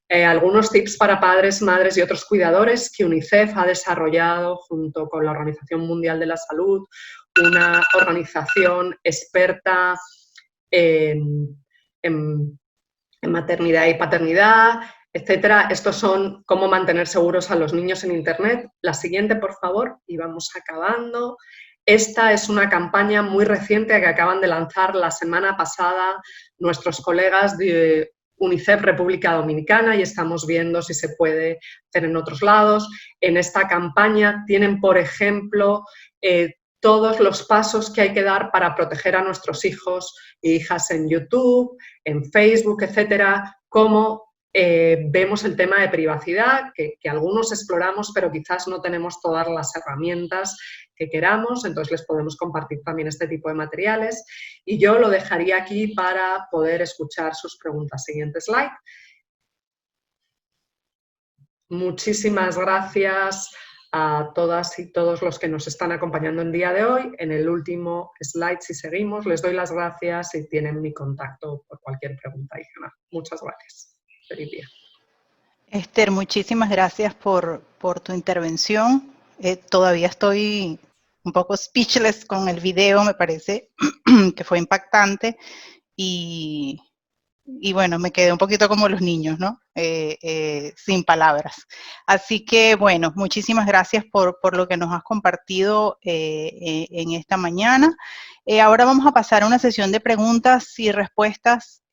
algunos tips para padres, madres y otros cuidadores que UNICEF ha desarrollado junto con la Organización Mundial de la Salud, una organización experta en maternidad y paternidad, etcétera. Estos son cómo mantener seguros a los niños en Internet. La siguiente, por favor, y vamos acabando. Esta es una campaña muy reciente que acaban de lanzar la semana pasada nuestros colegas de UNICEF República Dominicana, y estamos viendo si se puede hacer en otros lados. En esta campaña tienen, por ejemplo, todos los pasos que hay que dar para proteger a nuestros hijos e hijas en YouTube, en Facebook, etcétera, cómo vemos el tema de privacidad, que algunos exploramos, pero quizás no tenemos todas las herramientas que queramos, entonces les podemos compartir también este tipo de materiales. Y yo lo dejaría aquí para poder escuchar sus preguntas. Siguiente slide. Muchísimas gracias a todas y todos los que nos están acompañando en día de hoy. En el último slide, si seguimos, les doy las gracias y tienen mi contacto por cualquier pregunta adicional. Muchas gracias. Feliz día. Esther, muchísimas gracias por tu intervención. Todavía estoy un poco speechless con el video, me parece que fue impactante y bueno, me quedé un poquito como los niños, ¿no? Sin palabras. Así que, bueno, muchísimas gracias por lo que nos has compartido en esta mañana. Ahora vamos a pasar a una sesión de preguntas y respuestas.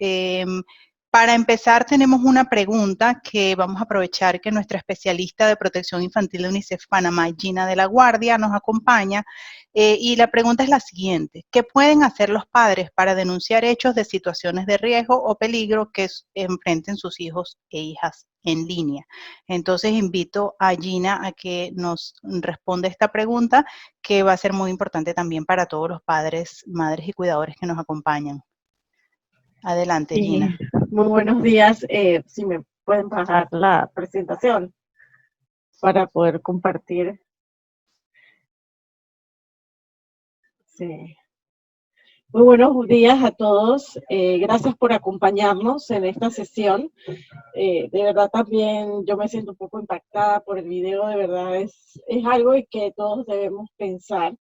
Para empezar, tenemos una pregunta que vamos a aprovechar que nuestra especialista de protección infantil de UNICEF Panamá, Gina de la Guardia, nos acompaña. Y la pregunta es la siguiente: ¿qué pueden hacer los padres para denunciar hechos de situaciones de riesgo o peligro que enfrenten sus hijos e hijas en línea? Entonces invito a Gina a que nos responda esta pregunta, que va a ser muy importante también para todos los padres, madres y cuidadores que nos acompañan. Adelante, Gina. Muy buenos días. Si me pueden pasar la presentación para poder compartir. Sí. Muy buenos días a todos. Gracias por acompañarnos en esta sesión. De verdad también yo me siento un poco impactada por el video. De verdad es algo en que todos debemos pensar.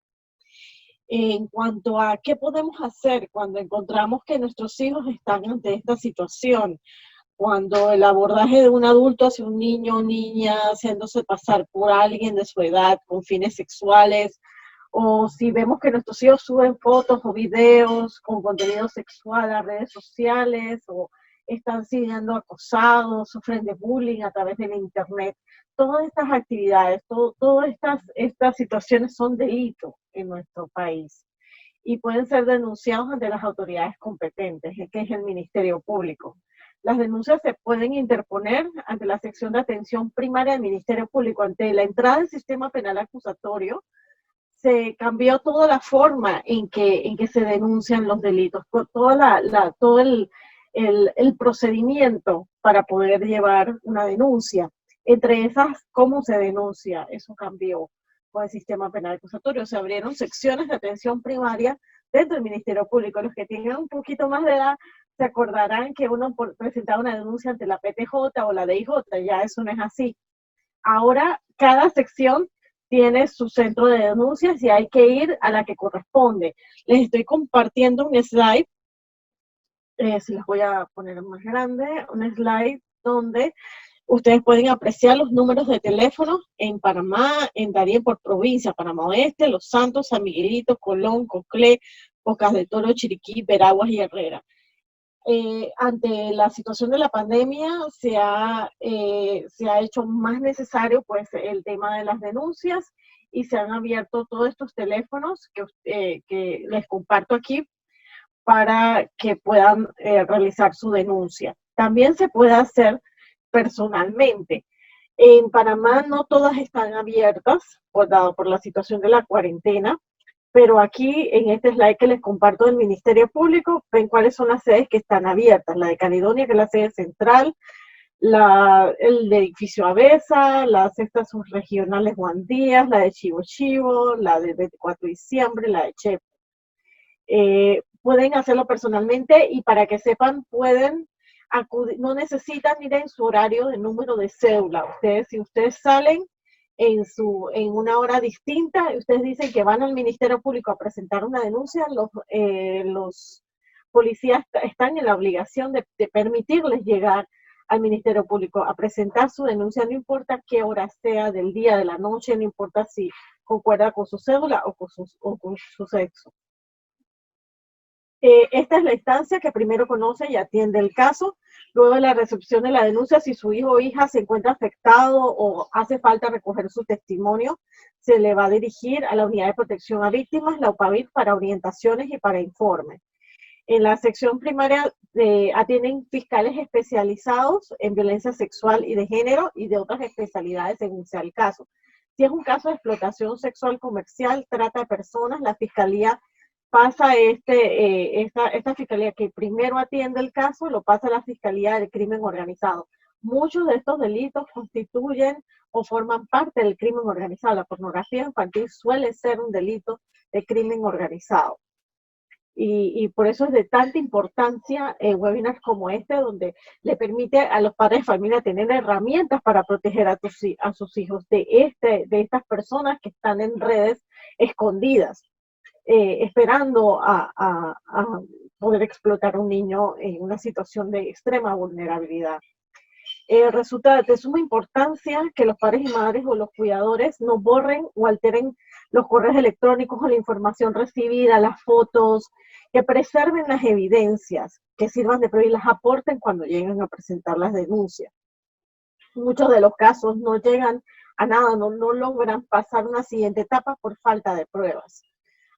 En cuanto a qué podemos hacer cuando encontramos que nuestros hijos están ante esta situación, cuando el abordaje de un adulto hacia un niño o niña haciéndose pasar por alguien de su edad con fines sexuales, o si vemos que nuestros hijos suben fotos o videos con contenido sexual a redes sociales, o están siendo acosados, sufren de bullying a través del internet. Todas estas actividades, todas estas situaciones son delitos en nuestro país y pueden ser denunciados ante las autoridades competentes, que es el Ministerio Público. Las denuncias se pueden interponer ante la sección de atención primaria del Ministerio Público. Ante la entrada del sistema penal acusatorio, se cambió toda la forma en que se denuncian los delitos, todo el procedimiento para poder llevar una denuncia. Entre esas, cómo se denuncia, eso cambió con el sistema penal acusatorio. Se abrieron secciones de atención primaria dentro del Ministerio Público. Los que tengan un poquito más de edad se acordarán que uno presentaba una denuncia ante la PTJ o la DIJ, ya eso no es así. Ahora, cada sección tiene su centro de denuncias y hay que ir a la que corresponde. Les estoy compartiendo un slide, se los voy a poner más grande, un slide donde ustedes pueden apreciar los números de teléfono en Panamá, en Darién por provincia, Panamá Oeste, Los Santos, San Miguelito, Colón, Coclé, Bocas del Toro, Chiriquí, Veraguas y Herrera. Ante la situación de la pandemia se ha hecho más necesario pues el tema de las denuncias y se han abierto todos estos teléfonos que les comparto aquí para que puedan realizar su denuncia. También se puede hacer personalmente. En Panamá no todas están abiertas, dado por la situación de la cuarentena, pero aquí en este slide que les comparto del Ministerio Público, ven cuáles son las sedes que están abiertas. La de Caledonia, que es la sede central, el edificio Avesa, las estas subregionales Juan Díaz, la de Chivo Chivo, la de 24 de diciembre, la de Chepo. Pueden hacerlo personalmente y para que sepan, pueden acudir, no necesitan ir en su horario de número de cédula. Si ustedes salen en una hora distinta, ustedes dicen que van al Ministerio Público a presentar una denuncia, los policías están en la obligación de permitirles llegar al Ministerio Público a presentar su denuncia, no importa qué hora sea del día, de la noche, no importa si concuerda con su cédula o con su sexo. Esta es la instancia que primero conoce y atiende el caso. Luego de la recepción de la denuncia, si su hijo o hija se encuentra afectado o hace falta recoger su testimonio, se le va a dirigir a la Unidad de Protección a Víctimas, la UPAVIC, para orientaciones y para informes. En la sección primaria atienden fiscales especializados en violencia sexual y de género y de otras especialidades según sea el caso. Si es un caso de explotación sexual comercial, trata de personas, la fiscalía pasa esta fiscalía que primero atiende el caso, lo pasa a la Fiscalía del Crimen Organizado. Muchos de estos delitos constituyen o forman parte del crimen organizado. La pornografía infantil suele ser un delito de crimen organizado. Y por eso es de tanta importancia webinars como este, donde le permite a los padres de familia tener herramientas para proteger a sus hijos de estas personas que están en redes escondidas. Esperando a poder explotar a un niño en una situación de extrema vulnerabilidad. Resulta de suma importancia que los padres y madres o los cuidadores no borren o alteren los correos electrónicos o la información recibida, las fotos, que preserven las evidencias, que sirvan de prueba y las aporten cuando lleguen a presentar las denuncias. Muchos de los casos no llegan a nada, no logran pasar una siguiente etapa por falta de pruebas.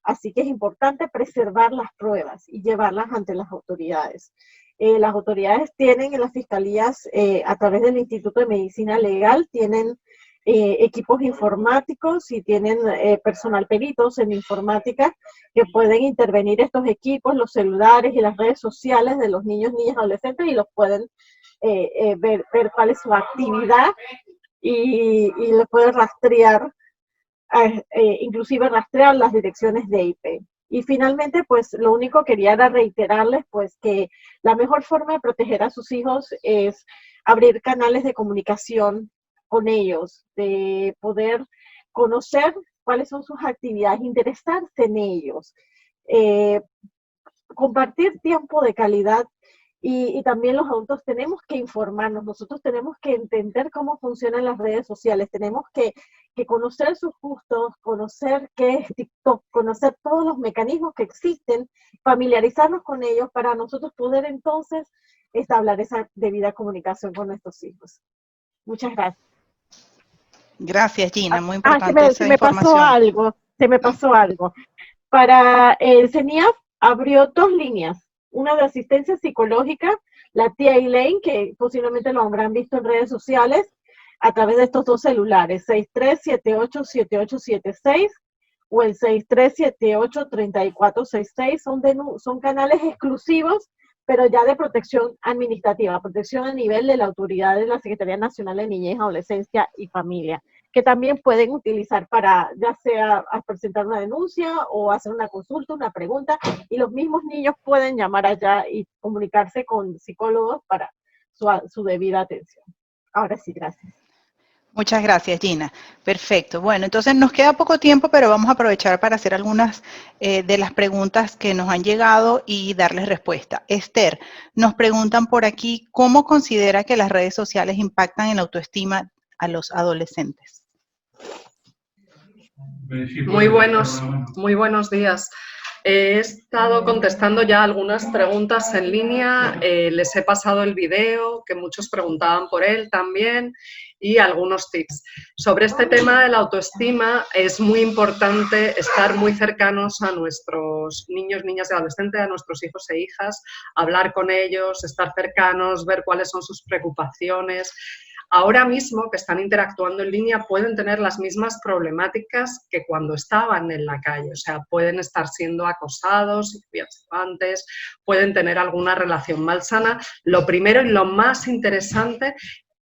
Así que es importante preservar las pruebas y llevarlas ante las autoridades. Las autoridades tienen en las fiscalías, a través del Instituto de Medicina Legal, tienen equipos informáticos y tienen personal peritos en informática que pueden intervenir estos equipos, los celulares y las redes sociales de los niños, niñas, adolescentes y los pueden ver cuál es su actividad y les pueden rastrear, inclusive rastrear las direcciones de IP. Y finalmente, pues lo único que quería era reiterarles pues que la mejor forma de proteger a sus hijos es abrir canales de comunicación con ellos, de poder conocer cuáles son sus actividades, interesarse en ellos, compartir tiempo de calidad. Y también los adultos tenemos que informarnos, nosotros tenemos que entender cómo funcionan las redes sociales, tenemos que conocer sus gustos, conocer qué es TikTok, conocer todos los mecanismos que existen, familiarizarnos con ellos para nosotros poder entonces establecer esa debida comunicación con nuestros hijos. Muchas gracias. Gracias, Gina, muy importante esa se me pasó algo. Para el CENIAF abrió 2 líneas. Una de asistencia psicológica, la tía Elaine, que posiblemente lo habrán visto en redes sociales, a través de estos 2 celulares, 63787876 o el 63783466, son canales exclusivos, pero ya de protección administrativa, protección a nivel de la autoridad de la Secretaría Nacional de Niñez, Adolescencia y Familia, que también pueden utilizar para ya sea presentar una denuncia o hacer una consulta, una pregunta, y los mismos niños pueden llamar allá y comunicarse con psicólogos para su debida atención. Ahora sí, gracias. Muchas gracias, Gina. Perfecto. Bueno, entonces nos queda poco tiempo, pero vamos a aprovechar para hacer algunas de las preguntas que nos han llegado y darles respuesta. Esther, nos preguntan por aquí, ¿cómo considera que las redes sociales impactan en la autoestima a los adolescentes? Muy buenos días. He estado contestando ya algunas preguntas en línea, les he pasado el video, que muchos preguntaban por él también, y algunos tips. Sobre este tema de la autoestima, es muy importante estar muy cercanos a nuestros niños, niñas y adolescentes, a nuestros hijos e hijas, hablar con ellos, estar cercanos, ver cuáles son sus preocupaciones. Ahora mismo que están interactuando en línea pueden tener las mismas problemáticas que cuando estaban en la calle, o sea, pueden estar siendo acosados, antes, pueden tener alguna relación malsana. Lo primero y lo más interesante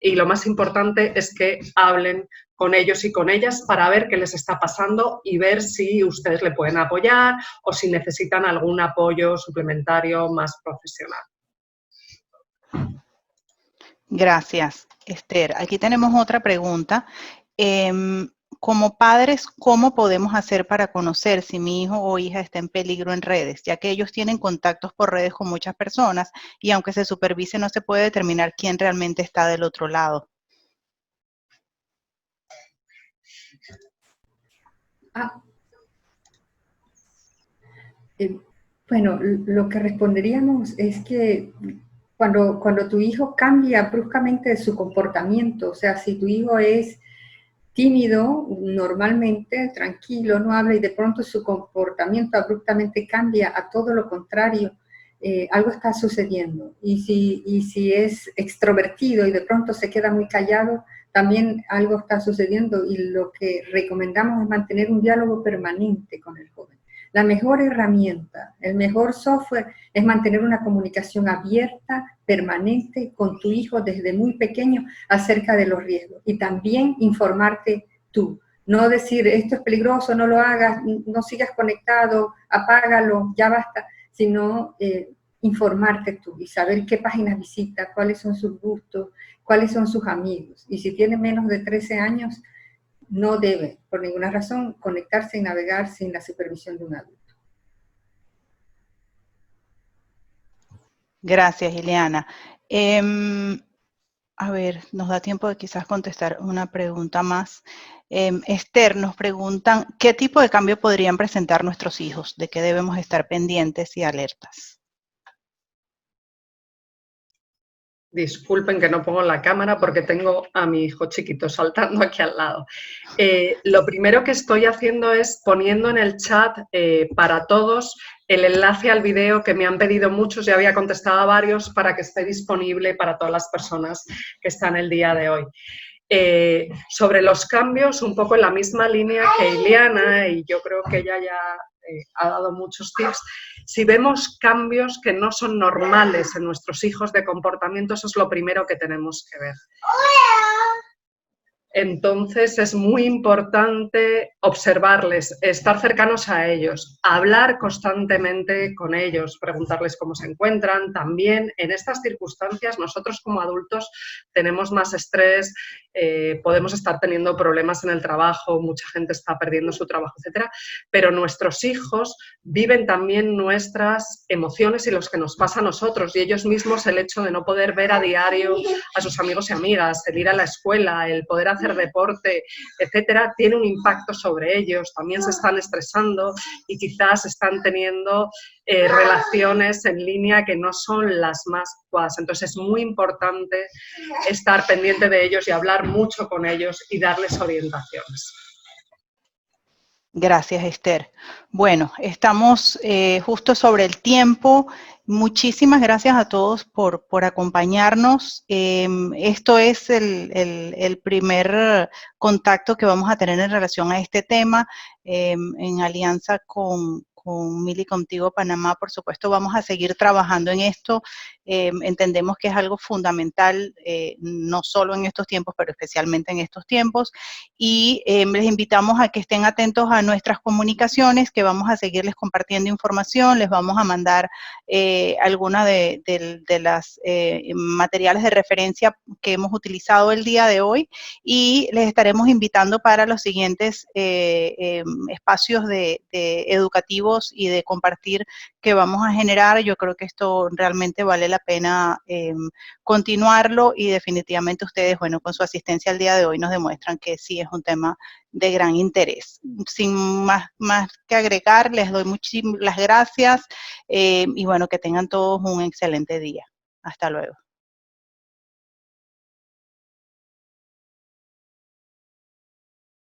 y lo más importante es que hablen con ellos y con ellas para ver qué les está pasando y ver si ustedes le pueden apoyar o si necesitan algún apoyo suplementario más profesional. Gracias, Esther. Aquí tenemos otra pregunta. Como padres, ¿cómo podemos hacer para conocer si mi hijo o hija está en peligro en redes? Ya que ellos tienen contactos por redes con muchas personas y aunque se supervise no se puede determinar quién realmente está del otro lado. Bueno, lo que responderíamos es que cuando tu hijo cambia bruscamente su comportamiento, o sea, si tu hijo es tímido, normalmente, tranquilo, no habla y de pronto su comportamiento abruptamente cambia a todo lo contrario, algo está sucediendo. Y si es extrovertido y de pronto se queda muy callado, también algo está sucediendo y lo que recomendamos es mantener un diálogo permanente con el joven. La mejor herramienta, el mejor software es mantener una comunicación abierta, permanente con tu hijo desde muy pequeño acerca de los riesgos y también informarte tú. No decir esto es peligroso, no lo hagas, no sigas conectado, apágalo, ya basta, sino informarte tú y saber qué páginas visita, cuáles son sus gustos, cuáles son sus amigos. Y si tiene menos de 13 años, no debe, por ninguna razón, conectarse y navegar sin la supervisión de un adulto. Gracias, Ileana. A ver, nos da tiempo de quizás contestar una pregunta más. Esther, nos preguntan, ¿qué tipo de cambio podrían presentar nuestros hijos? ¿De qué debemos estar pendientes y alertas? Disculpen que no pongo la cámara porque tengo a mi hijo chiquito saltando aquí al lado. Lo primero que estoy haciendo es poniendo en el chat para todos el enlace al video que me han pedido muchos, ya había contestado a varios, para que esté disponible para todas las personas que están el día de hoy. Sobre los cambios, un poco en la misma línea que Ileana, y yo creo que ella ya ha dado muchos tips. Si vemos cambios que no son normales en nuestros hijos de comportamiento, eso es lo primero que tenemos que ver. Entonces es muy importante observarles, estar cercanos a ellos, hablar constantemente con ellos, preguntarles cómo se encuentran. También en estas circunstancias nosotros como adultos tenemos más estrés, podemos estar teniendo problemas en el trabajo, mucha gente está perdiendo su trabajo, etcétera, pero nuestros hijos viven también nuestras emociones y los que nos pasa a nosotros, y ellos mismos el hecho de no poder ver a diario a sus amigos y amigas, el ir a la escuela, el poder hacer deporte, etcétera, tiene un impacto sobre ellos. También se están estresando y quizás están teniendo relaciones en línea que no son las más adecuadas. Entonces es muy importante estar pendiente de ellos y hablar mucho con ellos y darles orientaciones. Gracias, Esther. Bueno, estamos justo sobre el tiempo. Muchísimas gracias a todos por acompañarnos. Esto es el primer contacto que vamos a tener en relación a este tema, en alianza con Mili Contigo Panamá. Por supuesto, vamos a seguir trabajando en esto. Entendemos que es algo fundamental, no solo en estos tiempos, pero especialmente en estos tiempos. Y les invitamos a que estén atentos a nuestras comunicaciones, que vamos a seguirles compartiendo información. Les vamos a mandar algunas de las materiales de referencia que hemos utilizado el día de hoy, y les estaremos invitando para los siguientes espacios educativos y de compartir que vamos a generar. Yo creo que esto realmente vale la pena continuarlo, y definitivamente ustedes, bueno, con su asistencia al día de hoy nos demuestran que sí es un tema de gran interés. Sin más que agregar, les doy muchísimas gracias y bueno, que tengan todos un excelente día. Hasta luego.